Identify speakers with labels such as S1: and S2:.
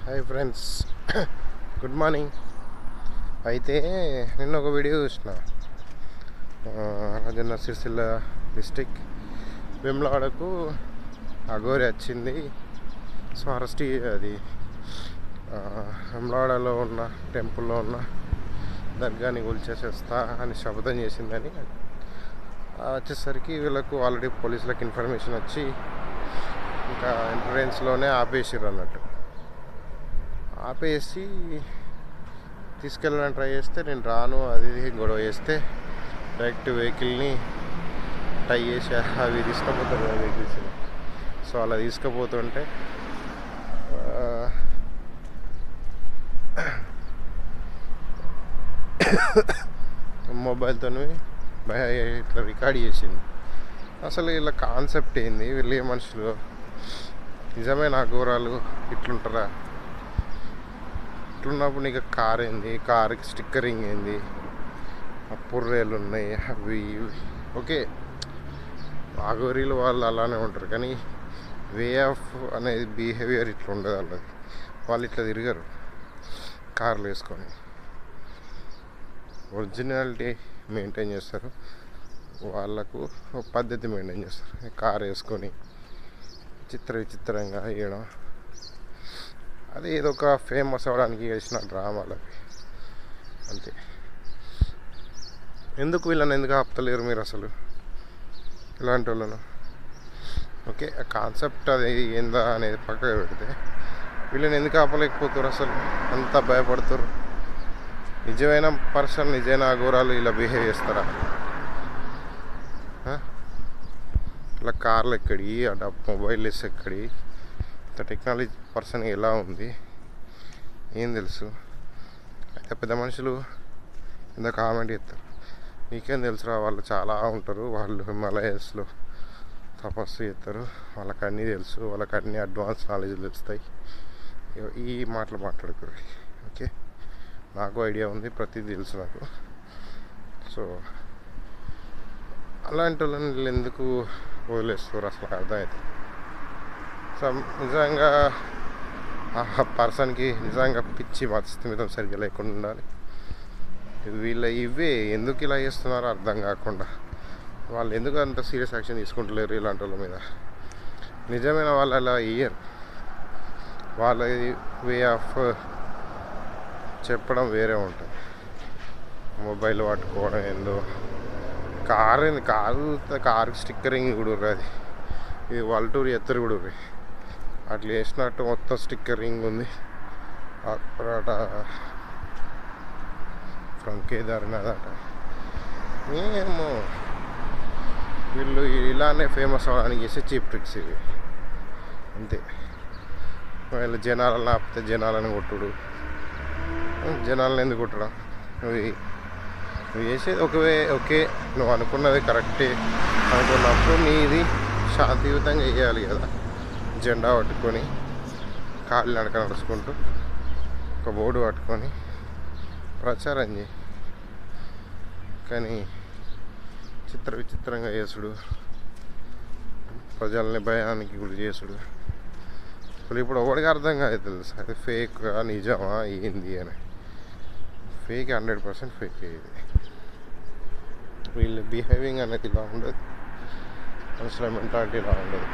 S1: Hi friends, good morning. అయితే నిన్న ఒక వీడియో చూసిన. రాజన్న సిరిసిల్ల డిస్టిక్ వేములవాడకు అఘోరి వచ్చింది. సో అరెస్ట్ అది వేములవాడలో ఉన్న టెంపుల్లో ఉన్న దర్గాని కూల్చేసేస్తా అని శపథం చేసిందని వచ్చేసరికి వీళ్ళకు ఆల్రెడీ పోలీసులకు ఇన్ఫర్మేషన్ వచ్చి ఇంకా ఎంట్రన్స్లోనే ఆపేసిర్రు అన్నట్టు. ఆపేసి తీసుకెళ్ళడానికి ట్రై చేస్తే నేను రాను అది గొడవ చేస్తే డైరెక్ట్ వెహికల్ని టై చేసి అవి తీసుకుపోతారు కదా వెహికల్స్. సో అలా తీసుకుపోతుంటే మొబైల్తో ఇట్లా రికార్డ్ చేసింది. అసలు వీళ్ళ కాన్సెప్ట్ ఏంది? వీళ్ళు ఏ మనుషులు? నిజమైన అఘోరాలు ఇట్లుంటారా? ఇట్లున్నప్పుడు నీకు కార్ ఏంది? కార్కి స్టిక్కరింగ్ ఏంది? పుర్రేలు ఉన్నాయి, అవి ఓకే. అఘోరీలు వాళ్ళు అలానే ఉంటారు, కానీ వే ఆఫ్ అనేది బిహేవియర్ ఇట్లా ఉండదు వాళ్ళది. వాళ్ళు ఇట్లా తిరగరు కార్లు వేసుకొని. ఒరిజినాలిటీ మెయింటైన్ చేస్తారు, వాళ్ళకు పద్ధతి మెయింటైన్ చేస్తారు. కార్ వేసుకొని విచిత్రంగా వేయడం, అది ఏదో ఒక ఫేమస్ అవ్వడానికి వేసిన డ్రామాలు అవి అంతే. వీళ్ళని ఎందుకు ఆపుతలేరు మీరు అసలు? ఇలాంటి వాళ్ళను ఓకే, ఆ కాన్సెప్ట్ అది ఏందా అనేది పక్కగా పెడితే వీళ్ళని ఎందుకు ఆపలేకపోతారు? అసలు అంతా భయపడుతారు. నిజమైన పర్సన్, నిజమైన అఘోరాలు ఇలా బిహేవ్ చేస్తారా? ఇలా కార్లు ఎక్కడి, అటు మొబైల్స్ ఎక్కడి, ఇంత టెక్నాలజీ పర్సన్ ఎలా ఉంది ఏం తెలుసు? అయితే పెద్ద మనుషులు ఎంత కామెంట్ చేస్తారు, మీకేం తెలుసురా? వాళ్ళు చాలా ఉంటారు, వాళ్ళు హిమాలయస్లో తపస్సు చేస్తారు, వాళ్ళకి అన్నీ తెలుసు, వాళ్ళకి అన్ని అడ్వాన్స్ నాలెడ్జ్ తెలుస్తాయి. ఈ మాటలు మాట్లాడుకోరు. ఓకే, నాకు ఐడియా ఉంది, ప్రతిదీ తెలుసు నాకు. సో అలాంటి వాళ్ళని వీళ్ళు ఎందుకు వదిలేస్తారు అసలు అర్థమవుతుంది. సో నిజంగా ఆ పర్సన్కి నిజంగా పిచ్చి మతిస్థిమితం సరిగ్గా లేకుండా ఉండాలి. ఇవే ఎందుకు ఇలా చేస్తున్నారో అర్థం కాకుండా వాళ్ళు ఎందుకు అంత సీరియస్ యాక్షన్ తీసుకుంటలేరు ఇలాంటి వాళ్ళ మీద? నిజమైన వాళ్ళు అలా ఇయ్యరు. వాళ్ళ వే ఆఫ్ చెప్పడం వేరే ఉంటుంది. మొబైల్ పట్టుకోవడం ఏందో, కారుకి స్టిక్కరింగ్ కూడా అది, ఇది వల్టూరి ఎత్తరు కూడా అట్లా వేసినట్టు మొత్తం స్టిక్కరింగ్ ఉంది. అక్కడ ఫ్రమ్ కేదార్నాథ్ అట. మేము వీళ్ళు ఇలానే ఫేమస్ అవ్వడానికి చేసే చీప్ ట్రిక్స్ ఇవి అంతే. వీళ్ళు జనాలను ఆపితే జనాలను కొట్టుడు, జనాలను ఎందుకు కొట్టడం? నువ్వు చేసేది ఓకే, నువ్వు అనుకున్నది కరెక్టే అనుకున్నప్పుడు నీది శాంతియుతంగా వేయాలి కదా. జెండా పట్టుకొని కాళ్ళు నడుచుకుంటూ ఒక బోర్డు పట్టుకొని ప్రచారం చేయి. కానీ విచిత్రంగా చేసుడు, ప్రజల్ని భయానికి గురి చేసుడు, అసలు ఇప్పుడు ఎవరికి అర్థం కాదు తెలుసు అది ఫేకా నిజమా ఏంది అని. Fake, 100% fake. ఇది వీళ్ళ బిహేవింగ్ అనేది ఇలా ఉండదు, మనుషుల మెంటాలిటీ ఇలా ఉండదు.